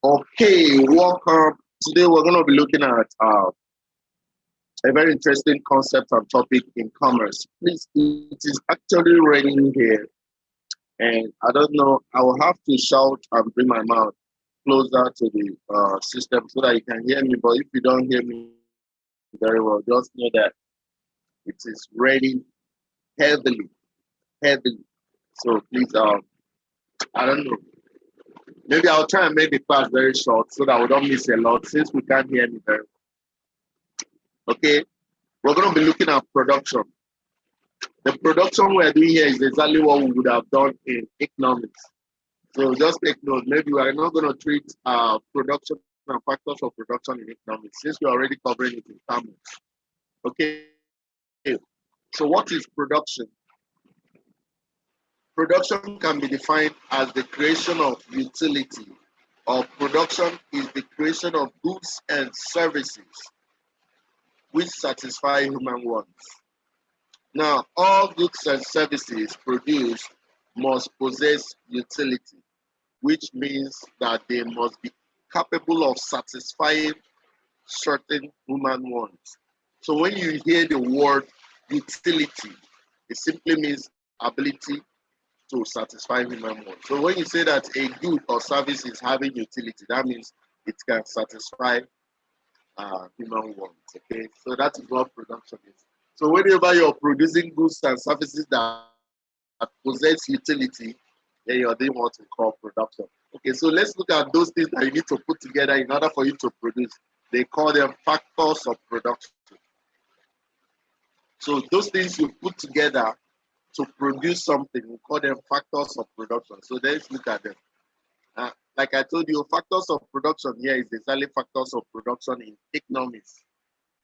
Okay, welcome. Today we're going to be looking at a very interesting concept and topic in commerce. Please, it is actually raining here, and I don't know. I will have to shout and bring my mouth closer to the system so that you can hear me. But if you don't hear me very well, just know that it is raining heavily, heavily. So please, I don't know. Maybe I'll try and make the class very short so that we don't miss a lot since we can't hear me very well. Okay. We're going to be looking at production. The production we're doing here is exactly what we would have done in economics. So just take note, maybe we are not going to treat production and factors of production in economics since we're already covering it in commerce. Okay, so what is production? Production can be defined as the creation of utility, or production is the creation of goods and services which satisfy human wants. Now, all goods and services produced must possess utility, which means that they must be capable of satisfying certain human wants. So when you hear the word utility, it simply means ability to satisfy human wants. So when you say that a good or service is having utility, that means it can satisfy human wants. Okay, so that is what production is. So whenever you're producing goods and services that possess utility, then you're doing what we call production. Okay, so let's look at those things that you need to put together in order for you to produce. They call them factors of production. So those things you put together to produce something, we call them factors of production. So let's look at them. Like I told you, factors of production here is exactly factors of production in economics.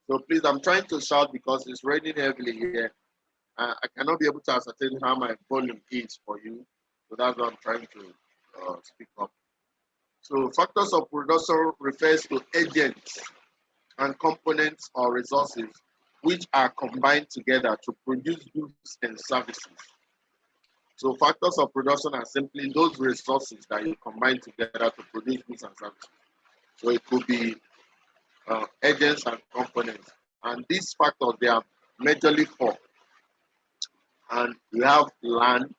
So please, I'm trying to shout because it's raining heavily here. I cannot be able to ascertain how my volume is for you. So that's what I'm trying to speak up. So factors of production refers to agents and components or resources which are combined together to produce goods and services. So factors of production are simply those resources that you combine together to produce goods and services. So it could be agents and components. And these factors, they are majorly four. And you have land,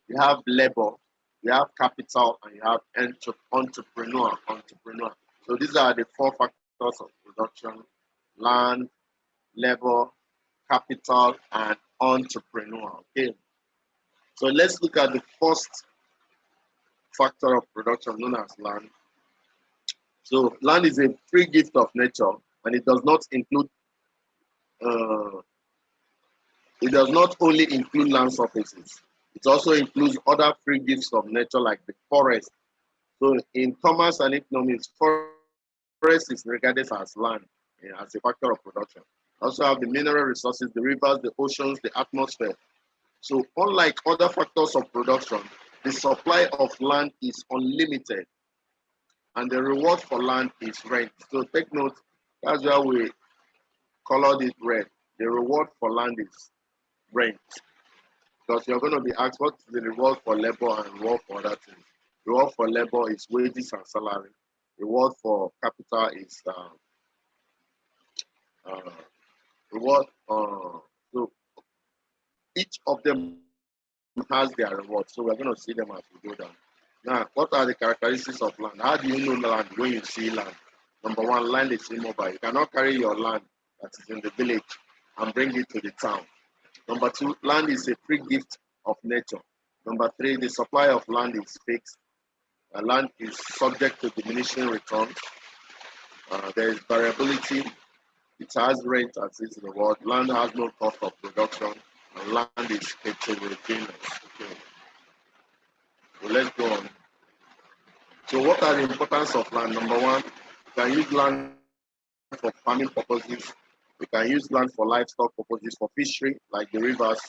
you have labor, you have capital, and you have entrepreneur. So these are the four factors of production: land, labor, capital, and entrepreneur. Okay. So let's look at the first factor of production known as land. So land is a free gift of nature, and uh, it does not only include land surfaces. It also includes other free gifts of nature like the forest. So in commerce and economics, forest is regarded as land, as a factor of production. Also have the mineral resources, the rivers, the oceans, the atmosphere. So unlike other factors of production, the supply of land is unlimited and the reward for land is rent. So take note, that's why we colored it red. The reward for land is rent. Because you're going to be asked what's the reward for labor and reward for other things. Reward for labor is wages and salary. Reward for capital is uh, reward. So each of them has their reward. So we're going to see them as we go down. Now, what are the characteristics of land? How do you know land when you see land? Number one, land is immobile. You cannot carry your land that is in the village and bring it to the town. Number two, land is a free gift of nature. Number three, the supply of land is fixed. Land is subject to diminishing returns. There is variability. It has rent as is in the world. Land has no cost of production. And land is heterogeneous. Okay, so let's go on. So what are the importance of land? Number one, you can use land for farming purposes. You can use land for livestock purposes, for fishery, like the rivers,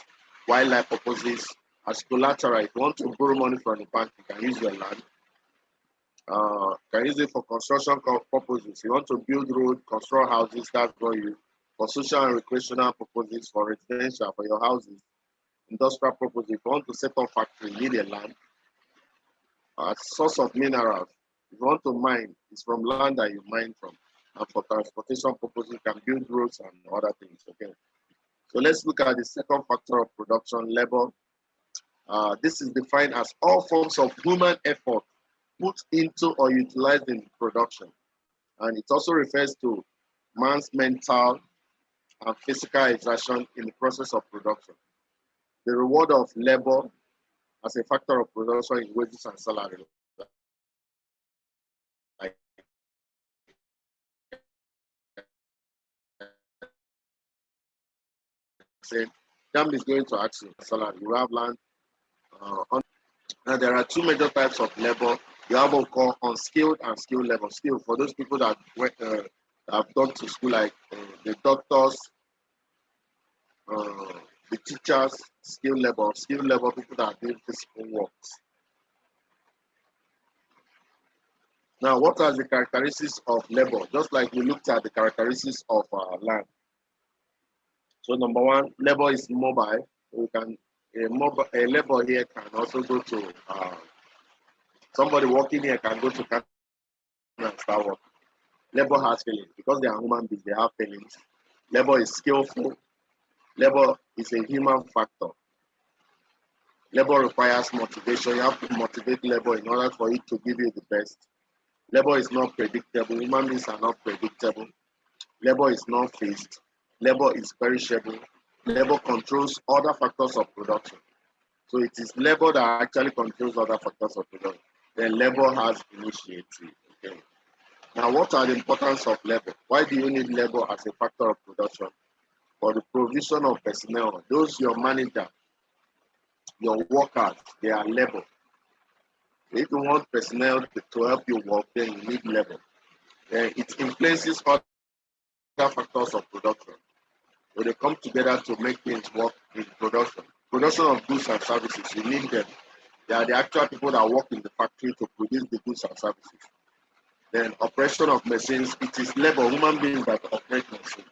wildlife purposes. As collateral, if you want to borrow money from the bank, you can use your land. Can use it for construction purposes. You want to build road, construct houses, that's what you. For social and recreational purposes, for residential, for your houses, industrial purposes. If you want to set up factory, you need a land. source of minerals. If you want to mine, it's from land that you mine from. And for transportation purposes, you can build roads and other things. Okay. So let's look at the second factor of production, labor. This is defined as all forms of human effort put into or utilized in production. And it also refers to man's mental and physical exertion in the process of production. The reward of labor as a factor of production is wages and salary. Like I said, JAMB is going to ask you salary. You have land. Now there are two major types of labor. You have what we call unskilled and skilled labor. Skilled for those people that have gone to school, like the doctors, the teachers. Skilled labor people that are doing physical works. Now, what are the characteristics of labor? Just like we looked at the characteristics of land. So number one, labor is mobile. We can a labor here can also go to somebody working here can go to Canada and start working. Labor has feelings because they are human beings. They have feelings. Labor is skillful. Labor is a human factor. Labor requires motivation. You have to motivate labor in order for it to give you the best. Labor is not predictable. Human beings are not predictable. Labor is not fixed. Labor is perishable. Labor controls other factors of production. So it is labor that actually controls other factors of production. Then labor has initiative. Okay. Now, what are the importance of labor? Why do you need labor as a factor of production? For the provision of personnel, those your manager, your workers, they are labor. If you want personnel to help you work, then you need labor. It influences other factors of production. So they come together to make things work in production. Production of goods and services, you need them. They are the actual people that work in the factory to produce the goods and services. Then operation of machines, it is labor, human beings that operate machines.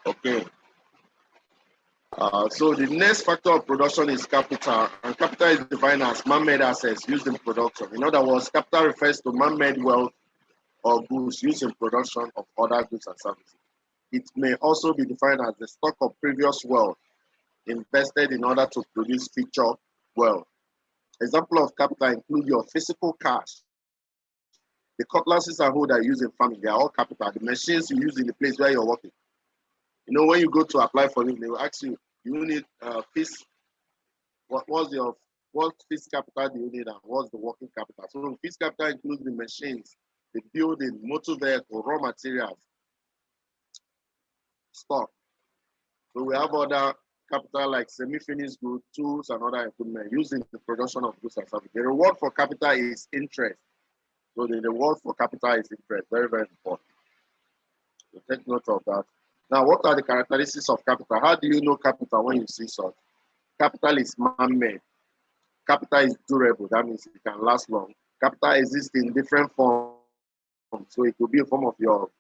Okay. So the next factor of production is capital, and capital is defined as man-made assets used in production. In other words, capital refers to man-made wealth or goods used in production of other goods and services. It may also be defined as the stock of previous wealth invested in order to produce future wealth. Example of capital include your physical cash. The cutlasses and hoe that you use in farming, they are all capital. The machines you use in the place where you're working. You know, when you go to apply for it, they will ask you, you need fixed, what fixed capital do you need and what's the working capital? So fixed capital includes the machines, the building, motor vehicle, raw materials, stock. So we have other capital like semi-finished goods, tools, and other equipment used in the production of goods and services. The reward for capital is interest. So the reward for capital is interest. Very, very important. So take note of that. Now, what are the characteristics of capital? How do you know capital when you see such? Capital is man-made. Capital is durable. That means it can last long. Capital exists in different forms. So it could be a form of your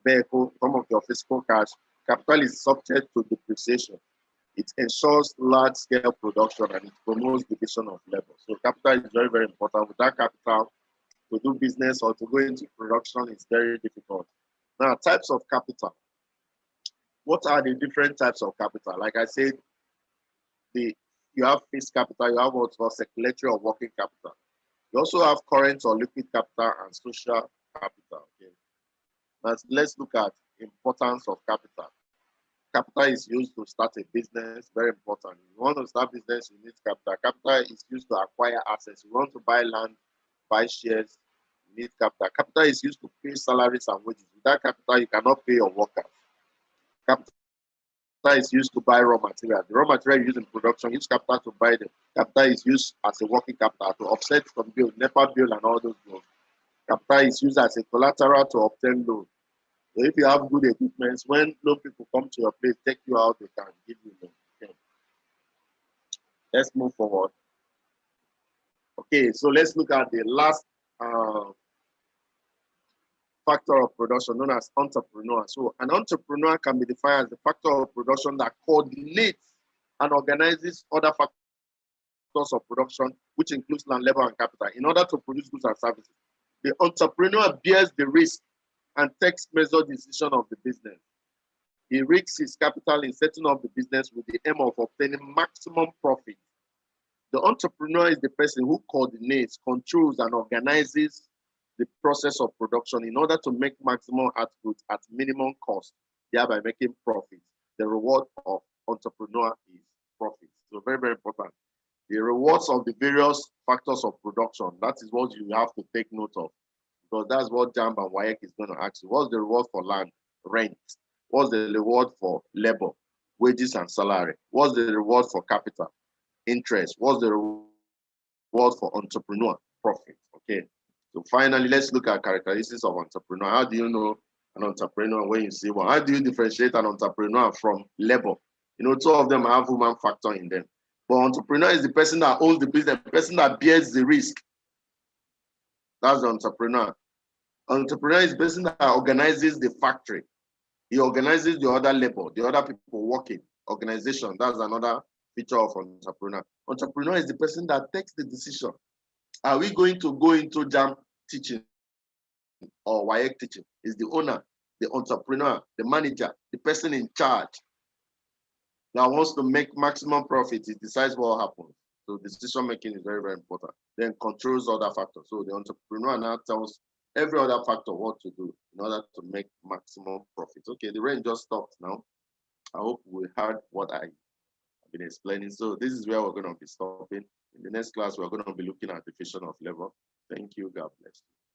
vehicle, form of your physical cash. Capital is subject to depreciation. It ensures large-scale production and it promotes division of labor. So capital is very, very important. Without capital, to do business or to go into production is very difficult. Now, types of capital. What are the different types of capital? Like I said, you have fixed capital, you have what's called circulatory or working capital. You also have current or liquid capital and social capital. Okay. Now, let's look at importance of capital. Capital is used to start a business, very important. If you want to start business, you need capital. Capital is used to acquire assets. You want to buy land, buy shares, you need capital. Capital is used to pay salaries and wages. Without capital, you cannot pay your workers. Capital is used to buy raw material. The raw material used in production, use capital to buy them. Capital is used as a working capital to offset some bill, NEPA bill and all those bills. Capital is used as a collateral to obtain loan. So if you have good equipment, when loan people come to your place, take you out, they can give you loan. Okay. Let's move forward. Okay, so let's look at the last factor of production known as entrepreneur. So an entrepreneur can be defined as the factor of production that coordinates and organizes other factors factors of production, which includes land, labor, and capital, in order to produce goods and services. The entrepreneur bears the risk and takes measured decision of the business. He risks his capital in setting up the business with the aim of obtaining maximum profit. The entrepreneur is the person who coordinates, controls, and organizes the process of production in order to make maximum output at minimum cost, thereby making profit. The reward of entrepreneur is profit. So very, very important. The rewards of the various factors of production, that is what you have to take note of, because that's what JAMB and WAEC is going to ask you. What's the reward for land, rent? What's the reward for labor, wages and salary? What's the reward for capital, interest? What's the reward for entrepreneur, profit? Okay. So finally, let's look at characteristics of entrepreneur. How do you know an entrepreneur when you see one? How do you differentiate an entrepreneur from labor? You know, two of them have human factor in them. But entrepreneur is the person that owns the business, the person that bears the risk. That's the entrepreneur. Entrepreneur is the person that organizes the factory. He organizes the other labor, the other people working, organization. That's another feature of entrepreneur. Entrepreneur is the person that takes the decision. Are we going to go into JAMB teaching or WAEC teaching? Is the owner, the entrepreneur, the manager, the person in charge that wants to make maximum profit. He decides what happens. So decision making is very, very important. Then controls other factors. So the entrepreneur now tells every other factor what to do in order to make maximum profit. Okay, the rain just stopped now. I hope we heard what I've been explaining. So this is where we're going to be stopping. In the next class, we're going to be looking at division of labor. Thank you. God bless you.